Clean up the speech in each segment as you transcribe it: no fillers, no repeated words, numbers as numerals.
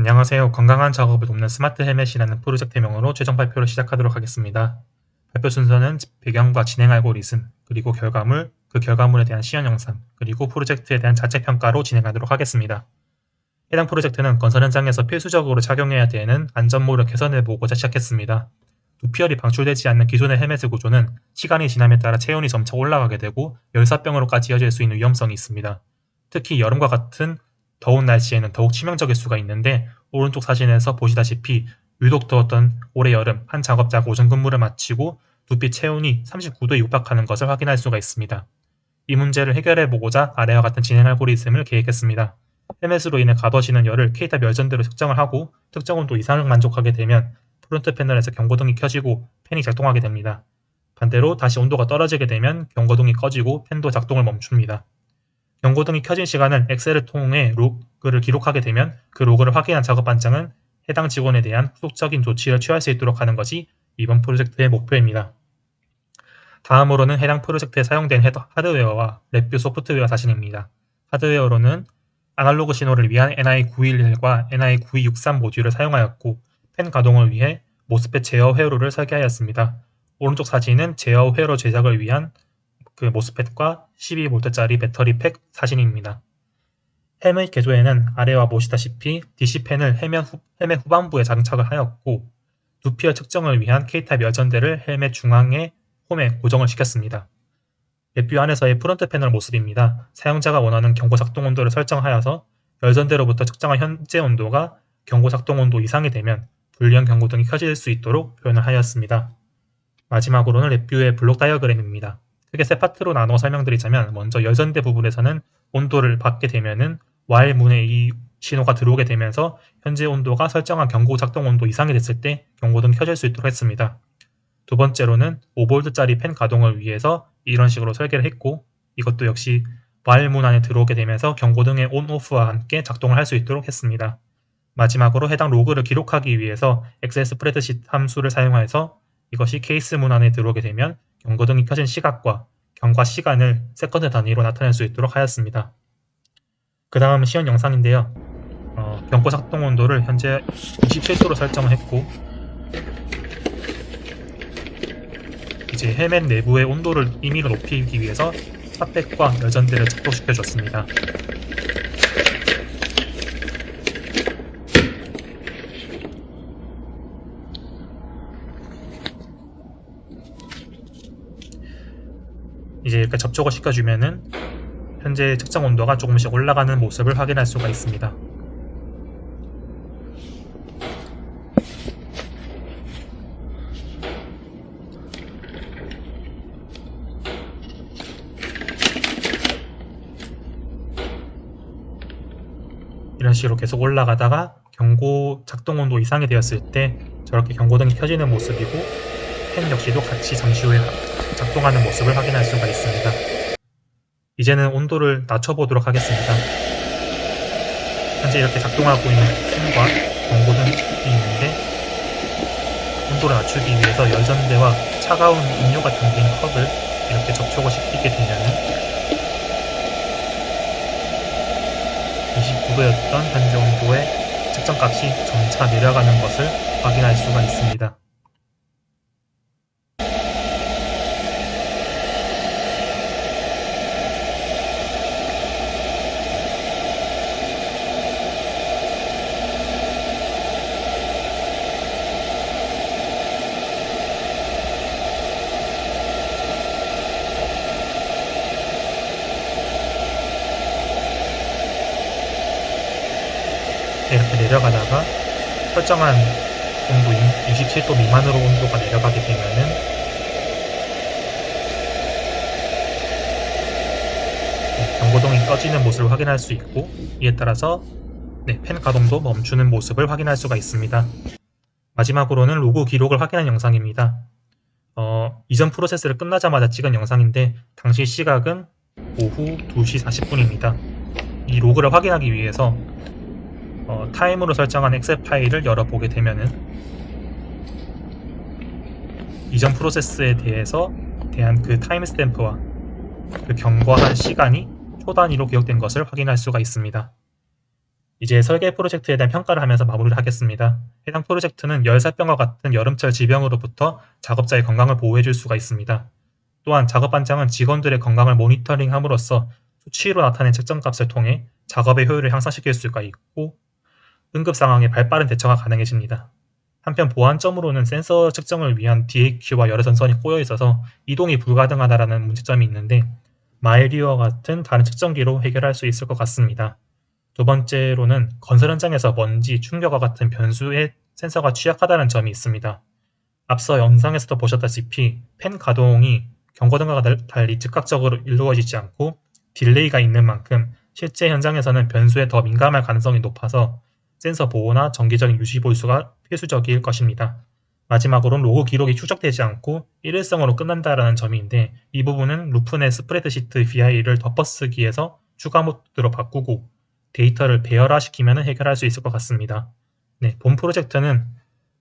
안녕하세요. 건강한 작업을 돕는 스마트 헬멧이라는 프로젝트명으로 최종 발표를 시작하도록 하겠습니다. 발표 순서는 배경과 진행 알고리즘, 그리고 결과물, 그 결과물에 대한 시연 영상, 그리고 프로젝트에 대한 자체 평가로 진행하도록 하겠습니다. 해당 프로젝트는 건설 현장에서 필수적으로 착용해야 되는 안전모를 개선해 보고자 시작했습니다. 두피열이 방출되지 않는 기존의 헬멧의 구조는 시간이 지남에 따라 체온이 점차 올라가게 되고 열사병으로까지 이어질 수 있는 위험성이 있습니다. 특히 여름과 같은 더운 날씨에는 더욱 치명적일 수가 있는데, 오른쪽 사진에서 보시다시피 유독 더웠던 올해 여름 한 작업자가 오전 근무를 마치고 두피 체온이 39도에 육박하는 것을 확인할 수가 있습니다. 이 문제를 해결해 보고자 아래와 같은 진행 알고리즘을 계획했습니다. 헬멧으로 인해 가둬지는 열을 K탑 열전대로 측정을 하고 특정 온도 이상을 만족하게 되면 프론트 패널에서 경고등이 켜지고 팬이 작동하게 됩니다. 반대로 다시 온도가 떨어지게 되면 경고등이 꺼지고 팬도 작동을 멈춥니다. 경고등이 켜진 시간을 엑셀을 통해 로그를 기록하게 되면 그 로그를 확인한 작업반장은 해당 직원에 대한 후속적인 조치를 취할 수 있도록 하는 것이 이번 프로젝트의 목표입니다. 다음으로는 해당 프로젝트에 사용된 하드웨어와 랩뷰 소프트웨어 사진입니다. 하드웨어로는 아날로그 신호를 위한 NI911과 NI9263 모듈을 사용하였고, 팬 가동을 위해 모스펫 제어 회로를 설계하였습니다. 오른쪽 사진은 제어 회로 제작을 위한 그 모스펫과 12V짜리 배터리 팩 사진입니다. 헬멧 개조에는 아래와 보시다시피 DC팬을 헬멧 후반부에 장착을 하였고, 두피열 측정을 위한 K탑 열전대를 헬멧 중앙에 홈에 고정을 시켰습니다. 랩뷰 안에서의 프론트 패널 모습입니다. 사용자가 원하는 경고 작동 온도를 설정하여서 열전대로부터 측정한 현재 온도가 경고 작동 온도 이상이 되면 불리형 경고등이 켜질 수 있도록 표현을 하였습니다. 마지막으로는 랩뷰의 블록 다이어그램입니다. 크게 세 파트로 나눠 설명드리자면, 먼저 열전대 부분에서는 온도를 받게 되면은 while 문에 이 신호가 들어오게 되면서 현재 온도가 설정한 경고 작동 온도 이상이 됐을 때 경고등 켜질 수 있도록 했습니다. 두 번째로는 5V짜리 팬 가동을 위해서 이런 식으로 설계를 했고, 이것도 역시 while 문 안에 들어오게 되면서 경고등의 온, 오프와 함께 작동을 할 수 있도록 했습니다. 마지막으로 해당 로그를 기록하기 위해서 엑셀 스프레드시트 함수를 사용하여서 이것이 케이스 문 안에 들어오게 되면 경고등이 켜진 시각과 경과 시간을 세컨드 단위로 나타낼 수 있도록 하였습니다. 그 다음은 시연 영상인데요. 경고 작동 온도를 현재 27도로 설정을 했고, 이제 헬멧 내부의 온도를 임의로 높이기 위해서 핫팩과 열전대를 작동시켜 줬습니다. 이제 이렇게 접촉을 시켜주면은 현재 측정 온도가 조금씩 올라가는 모습을 확인할 수가 있습니다. 이런 식으로 계속 올라가다가 경고 작동 온도 이상이 되었을 때 저렇게 경고등이 켜지는 모습이고, 팬 역시도 같이 잠시 후에 작동하는 모습을 확인할 수가 있습니다. 이제는 온도를 낮춰보도록 하겠습니다. 현재 이렇게 작동하고 있는 팬과 경고등이 있는데, 온도를 낮추기 위해서 열전대와 차가운 음료가 담긴 컵을 이렇게 접촉을 시키게 되면 29도였던 현재 온도의 측정값이 점차 내려가는 것을 확인할 수가 있습니다. 이렇게 내려가다가 설정한 온도 27도 미만으로 온도가 내려가게 되면은 경고등이 꺼지는 모습을 확인할 수 있고, 이에 따라서 팬 가동도 멈추는 모습을 확인할 수가 있습니다. 마지막으로는 로그 기록을 확인한 영상입니다. 이전 프로세스를 끝나자마자 찍은 영상인데, 당시 시각은 오후 2시 40분입니다. 이 로그를 확인하기 위해서 타임으로 설정한 엑셀 파일을 열어보게 되면은 이전 프로세스에 대한 그 타임스탬프와 그 경과한 시간이 초 단위로 기록된 것을 확인할 수가 있습니다. 이제 설계 프로젝트에 대한 평가를 하면서 마무리를 하겠습니다. 해당 프로젝트는 열사병과 같은 여름철 질병으로부터 작업자의 건강을 보호해줄 수가 있습니다. 또한 작업반장은 직원들의 건강을 모니터링함으로써 수치로 나타낸 측정값을 통해 작업의 효율을 향상시킬 수가 있고 응급 상황에 발빠른 대처가 가능해집니다. 한편 보완점으로는 센서 측정을 위한 DAQ와 여러 전선이 꼬여 있어서 이동이 불가능하다는 문제점이 있는데 마일리어와 같은 다른 측정기로 해결할 수 있을 것 같습니다. 두 번째로는 건설 현장에서 먼지, 충격과 같은 변수에 센서가 취약하다는 점이 있습니다. 앞서 영상에서도 보셨다시피 팬 가동이 경고등과 달리 즉각적으로 이루어지지 않고 딜레이가 있는 만큼 실제 현장에서는 변수에 더 민감할 가능성이 높아서 센서 보호나 정기적인 유지 보수가 필수적일 것입니다. 마지막으로는 로그 기록이 축적되지 않고 일회성으로 끝난다는 점인데 이 부분은 루프넷 스프레드시트 VI를 덮어쓰기에서 추가 모드로 바꾸고 데이터를 배열화시키면 해결할 수 있을 것 같습니다. 네, 본 프로젝트는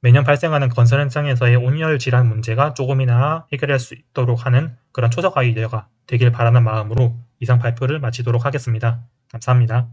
매년 발생하는 건설 현장에서의 온열 질환 문제가 조금이나 해결할 수 있도록 하는 그런 초석 아이디어가 되길 바라는 마음으로 이상 발표를 마치도록 하겠습니다. 감사합니다.